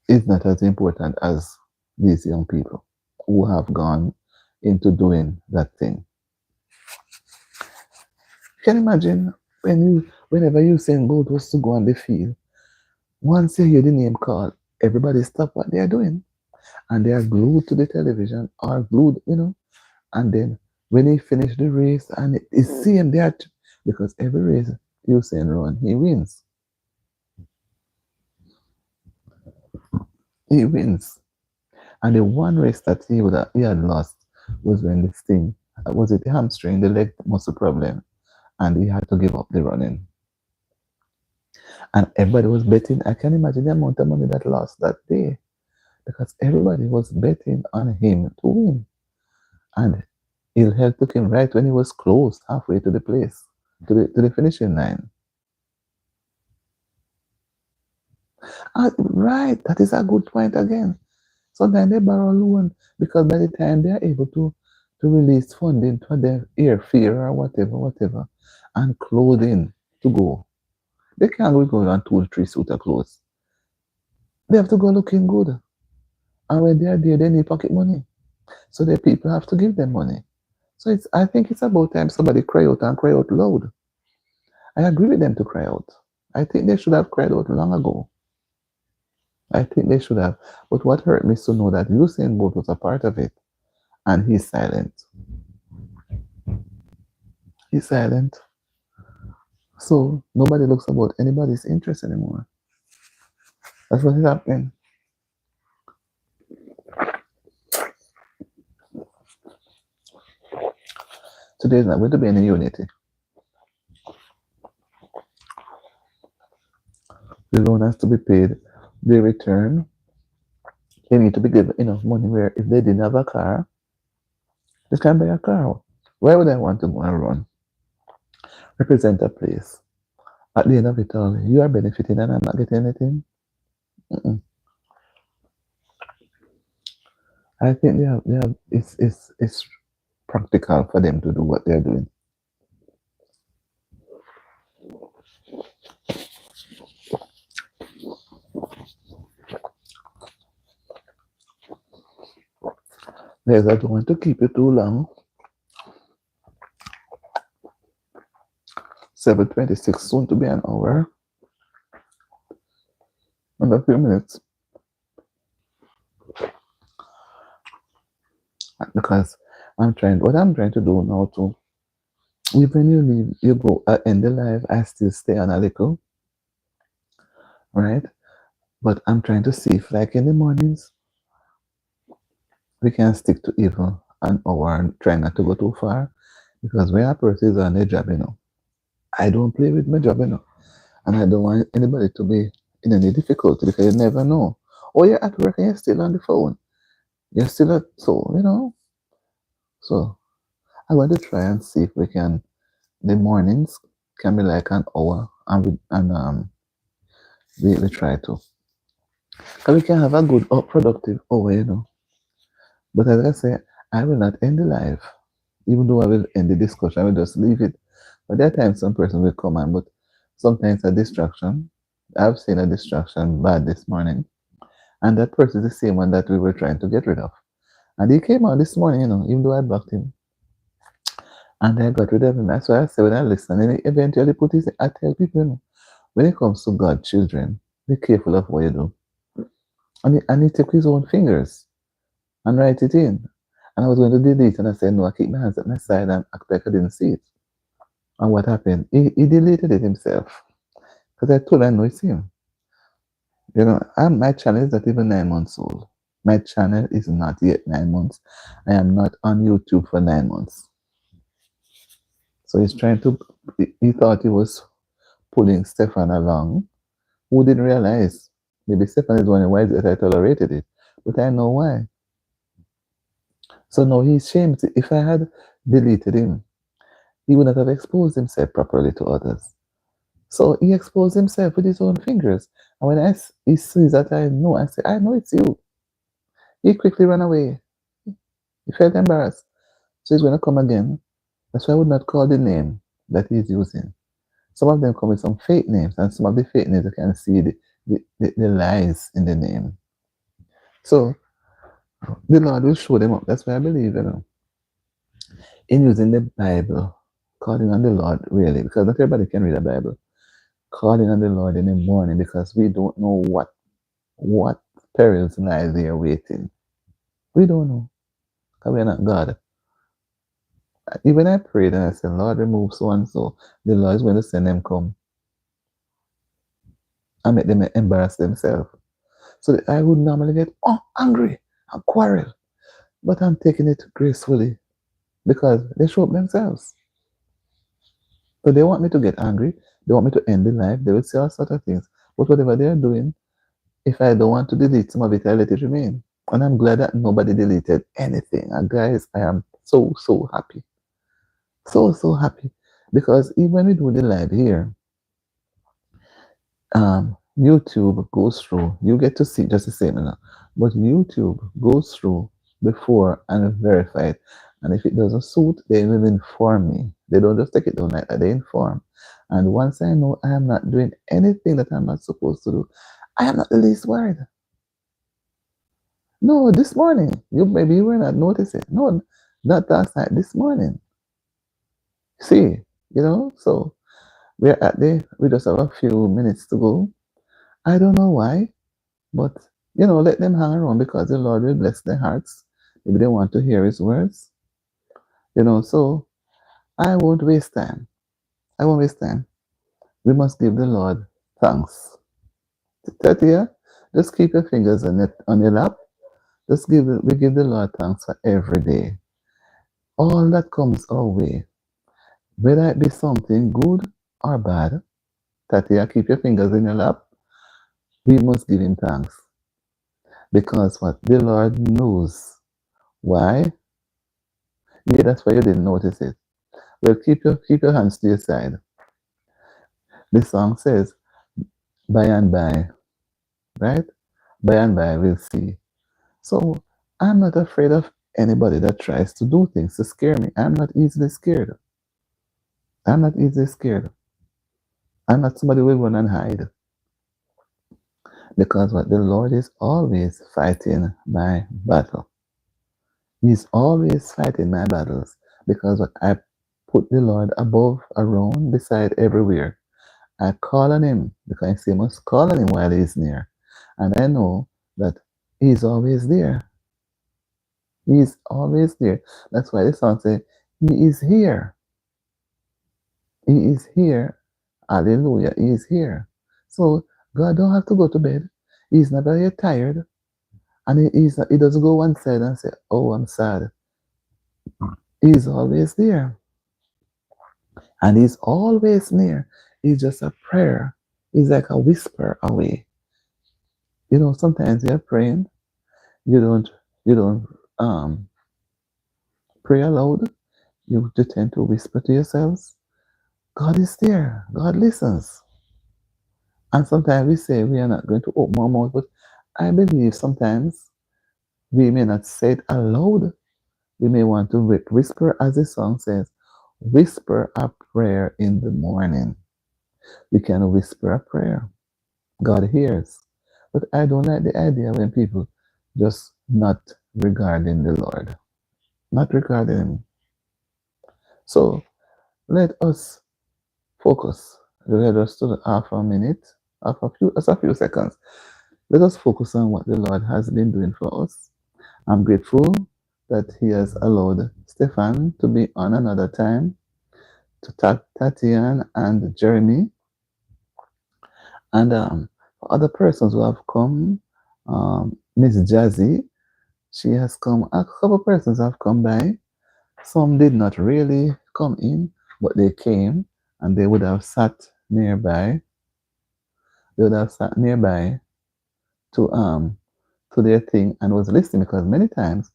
is not as important as these young people who have gone into doing that thing. Can you imagine whenever you send both was to go on the field, once you hear the name called, everybody stop what they are doing and they are glued to the television or glued, and then when he finish the race and it's same that because every race Usain run, he wins. He wins. And the one race that he had lost was when this thing was it the hamstring, the leg muscle problem, and he had to give up the running. And everybody was betting. I can imagine the amount of money that lost that day because everybody was betting on him to win. And ill health took him right when he was close, halfway to the place, to the finishing line. Right, that is a good point again. Sometimes they borrow loan because by the time they are able to release funding for their airfare or whatever, and clothing to go, they can't go on 2 or 3 suit of clothes. They have to go looking good. And when they are there, they need pocket money. So the people have to give them money. So I think it's about time somebody cry out and cry out loud. I agree with them to cry out. I think they should have cried out long ago. I think they should have. But what hurt me is to know that Usain Bolt was a part of it and he's silent. He's silent. So nobody looks about anybody's interest anymore. That's what is happening. Today is not going to be any unity. The loan has to be paid. They return. They need to be given enough money where if they didn't have a car, they can buy a car. Why would I want to go and run? Represent a place. At the end of it all, you are benefiting and I'm not getting anything. Mm-mm. I think it's practical for them to do what they're doing. Guys, I don't want to keep it too long. 7:26, soon to be an hour. In a few minutes. Because what I'm trying to do now too, even you leave, you go end the live, I still stay on a little, right? But I'm trying to see if like in the mornings, we can stick to even an hour and try not to go too far. Because when a person is on a job, I don't play with my job, and I don't want anybody to be in any difficulty because you never know. Or you're at work and you're still on the phone. You're still at so. So I want to try and see if we can the mornings can be like an hour and we try to. And we can have a good productive hour. But as I say, I will not end the live. Even though I will end the discussion, I will just leave it. But there are times some person will come on, but sometimes a distraction. I've seen a distraction bad this morning. And that person is the same one that we were trying to get rid of. And he came on this morning, even though I blocked him. And I got rid of him. That's why I say when I listen, and he eventually put his I tell people, when it comes to God, children, be careful of what you do. And he took his own fingers and write it in. And I was going to delete, and I said, no, I keep my hands at my side and act like I didn't see it. And what happened? He deleted it himself. Because I told him, I know it's him. My channel is not even 9 months old. My channel is not yet 9 months. I am not on YouTube for 9 months. So he thought he was pulling Stefan along, who didn't realize. Maybe Stefan is wondering why that I tolerated it. But I know why. So now he's shamed. If I had deleted him, he would not have exposed himself properly to others. So he exposed himself with his own fingers. And when he sees that I say, I know it's you. He quickly ran away. He felt embarrassed. So he's going to come again. That's why I would not call the name that he's using. Some of them come with some fake names, and some of the fake names you can see the lies in the name. So the Lord will show them up. That's why I believe, in using the Bible, calling on the Lord really, because not everybody can read the Bible. Calling on the Lord in the morning because we don't know what perils lie there waiting. We don't know. Because we're not God. Even I prayed and I said, Lord, remove so and so. The Lord is going to send them come and make them embarrass themselves. So I would normally get angry and quarrel. But I'm taking it gracefully because they show up themselves. So they want me to get angry. They want me to end the life. They will say all sorts of things. But whatever they're doing, if I don't want to delete some of it, I let it remain. And I'm glad that nobody deleted anything. And guys, I am so happy. So happy. Because even when we do the live here, YouTube goes through. You get to see just the same, but YouTube goes through before and verify it. And if it doesn't suit, they will inform me. They don't just take it down like that, they inform. And once I know I am not doing anything that I'm not supposed to do, I am not the least worried. No, this morning. Maybe you were not noticing. No, not last night, this morning. See, so we just have a few minutes to go. I don't know why. But, let them hang around because the Lord will bless their hearts. Maybe they want to hear His words. So I won't waste time. I won't waste time. We must give the Lord thanks. Tatia, just keep your fingers on your lap. We give the Lord thanks for every day. All that comes our way, whether it be something good or bad. Tatia, keep your fingers in your lap. We must give Him thanks. Because what? The Lord knows. Why? Yeah, that's why you didn't notice it. Well, keep your hands to your side. The song says, by and by, right? By and by, we'll see. So I'm not afraid of anybody that tries to do things to scare me. I'm not easily scared. I'm not easily scared. I'm not somebody who will run and hide. Because what the Lord is always fighting my battle. He's always fighting my battles. Because what I put the Lord above, around, beside, everywhere. I call on Him because I must call on Him while He's near. And I know that He's always there. He's always there. That's why the song says, He is here. He is here. Hallelujah. He is here. So God don't have to go to bed. He's not very tired. And he doesn't go one side and say, oh, I'm sad. He's always there. And He's always near. He's just a prayer. He's like a whisper away. Sometimes you're praying, you don't pray aloud. You tend to whisper to yourselves. God is there. God listens. And sometimes we say we are not going to open our mouth, but I believe sometimes we may not say it aloud. We may want to whisper, as the song says, whisper a prayer in the morning. We can whisper a prayer. God hears. But I don't like the idea when people just not regarding the Lord. Not regarding Him. So let us focus. Let us to half a minute, just a few seconds. Let us focus on what the Lord has been doing for us. I'm grateful that He has allowed Stefan to be on another time, to Tatian and Jeremy, and for other persons who have come, Miss Jazzy, she has come. A couple persons have come by. Some did not really come in, but they came and they would have sat nearby. They would have sat nearby to their thing and was listening, because many times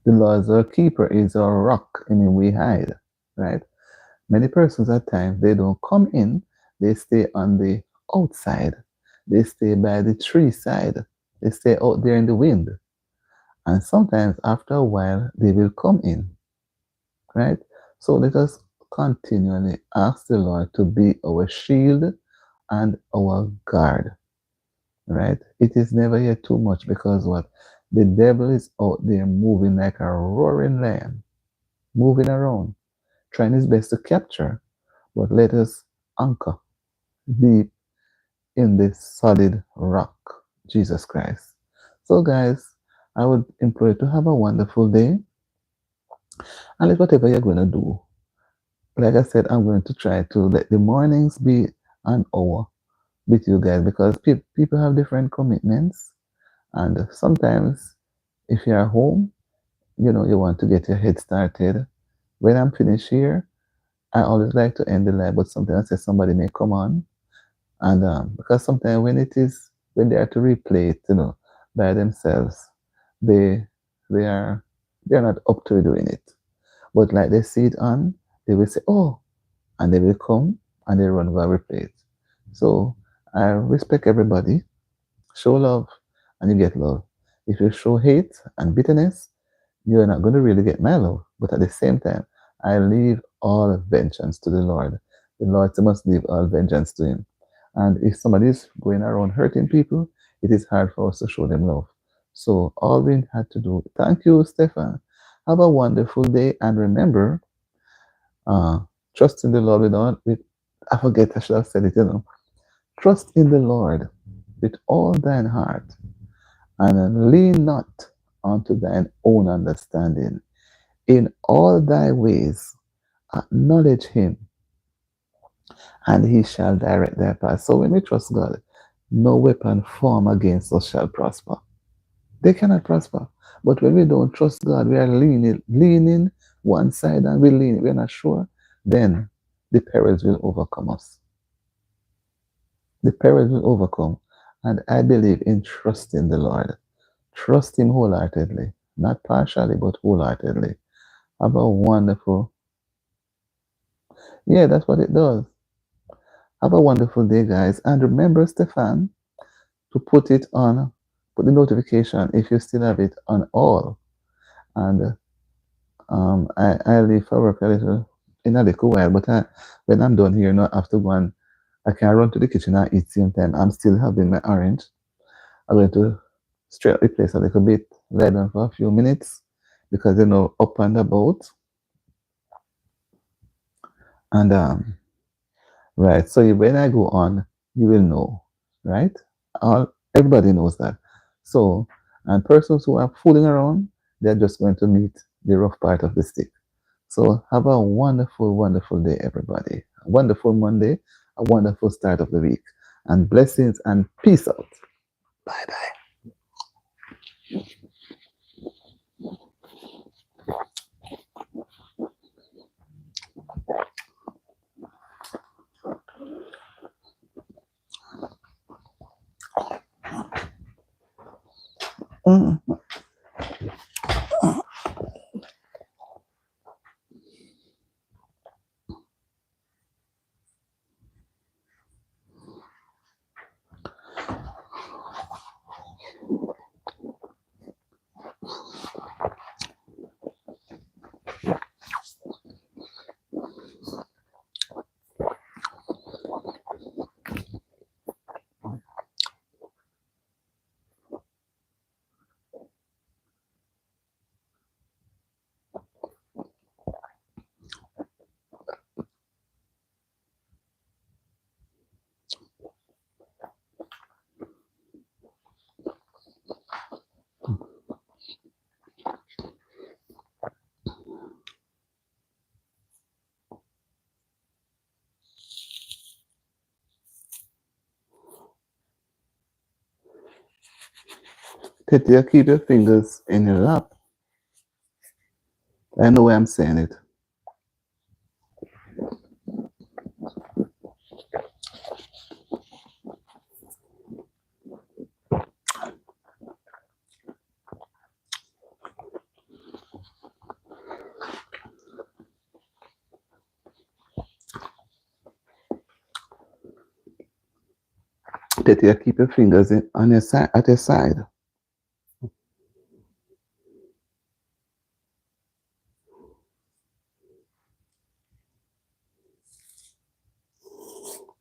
the Lord is our keeper, is our rock in Him we hide. Right? Many persons at times they don't come in, they stay on the outside. They stay by the tree side. They stay out there in the wind. And sometimes after a while, they will come in, right? So let us continually ask the Lord to be our shield and our guard, right? It is never yet too much because what? The devil is out there moving like a roaring lion, moving around, trying his best to capture. But let us anchor deep in the solid rock, Jesus Christ. So, guys, I would implore you to have a wonderful day and let whatever you're going to do. Like I said, I'm going to try to let the mornings be an hour with you guys because people have different commitments. And sometimes, if you're home, you want to get your head started. When I'm finished here, I always like to end the live, but sometimes I say somebody may come on. And because sometimes when they are to replay it, by themselves, they they are they're not up to doing it. But like they see it on, they will say, "Oh," and they will come and they run over replay it. So I respect everybody. Show love, and you get love. If you show hate and bitterness, you're not going to really get my love. But at the same time, I leave all vengeance to the Lord. The Lord must leave all vengeance to Him. And if somebody is going around hurting people, it is hard for us to show them love. So all we had to do, thank you, Stefan. Have a wonderful day. And remember, uh, trust in the Lord I forget, I should have said it. Trust in the Lord with all thine heart and lean not unto thine own understanding. In all thy ways, acknowledge him, and he shall direct thy path. So when we trust God, no weapon formed against us shall prosper. They cannot prosper. But when we don't trust God, we are leaning one side and we're not sure, then the perils will overcome us. The perils will overcome. And I believe in trusting the Lord. Trust him wholeheartedly, not partially, but wholeheartedly. Have a wonderful, yeah, that's what it does. Have a wonderful day, guys. And remember, Stefan, to put the notification if you still have it on all. And I leave for work in a little while, but when I'm done here, not have to go and I can run to the kitchen and eat same time. I'm still having my orange. I'm going to straight the place a little bit, lie down for a few minutes because up and about. And right. So when I go on, you will know, right? Everybody knows that. So, and persons who are fooling around, they're just going to meet the rough part of the stick. So have a wonderful, wonderful day, everybody. A wonderful Monday, a wonderful start of the week. And blessings and peace out. Bye bye. Mm. Tetia, keep your fingers in your lap. I know why I'm saying it. Tetia, keep your fingers on your side, at your side.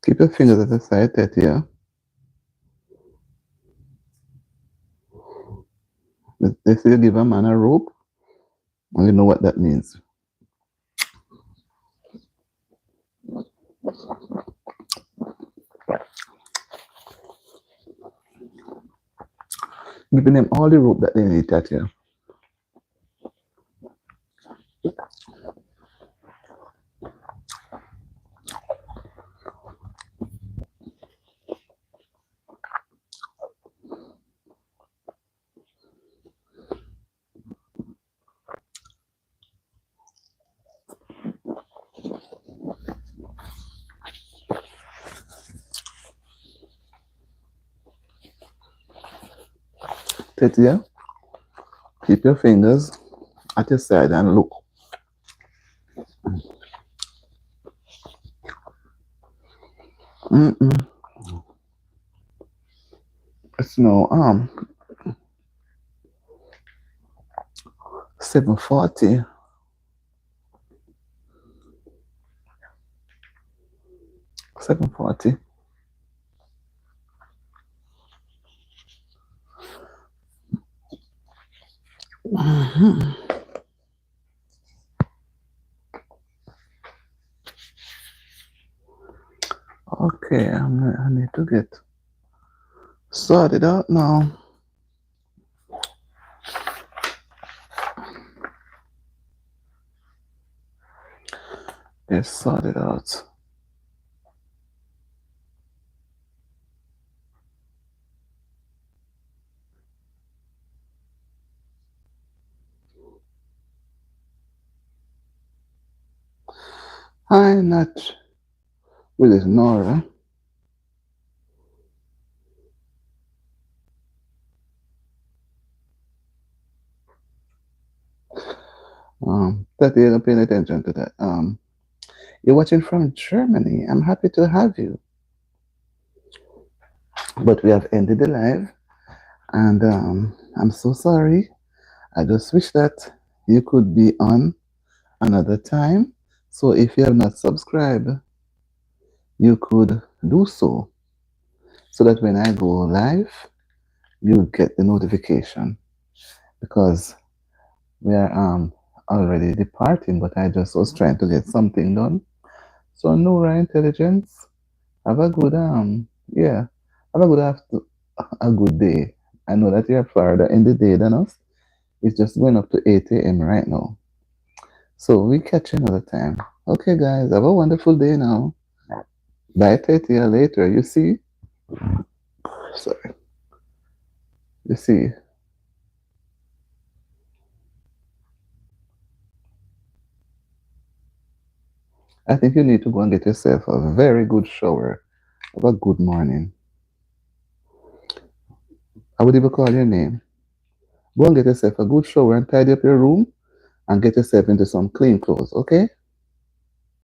Keep your fingers at the side, Tetia. They say you give a man a rope, and you know what that means. Giving them all the rope that they need, Tetia. Tetia, keep your fingers at your side and look. Mm-mm. It's now 7:40. 7:40. Mhm. Okay, I need to get sorted out now. Get sorted out. I'm not with this Nora. That you're not paying attention to that. You're watching from Germany. I'm happy to have you. But we have ended the live, and I'm so sorry. I just wish that you could be on another time. So if you have not subscribed, you could do so, so that when I go live, you get the notification. Because we are already departing, but I just was trying to get something done. So Nora Intelligence, have a good yeah, have a good after a good day. I know that you're farther in the day than us. It's just going up to 8 a.m. right now. So we catch you another time. Okay, guys, have a wonderful day now. Bye, Tetia, later. You see? Sorry. You see? I think you need to go and get yourself a very good shower. Have a good morning. I would even call your name. Go and get yourself a good shower and tidy up your room and get yourself into some clean clothes, okay?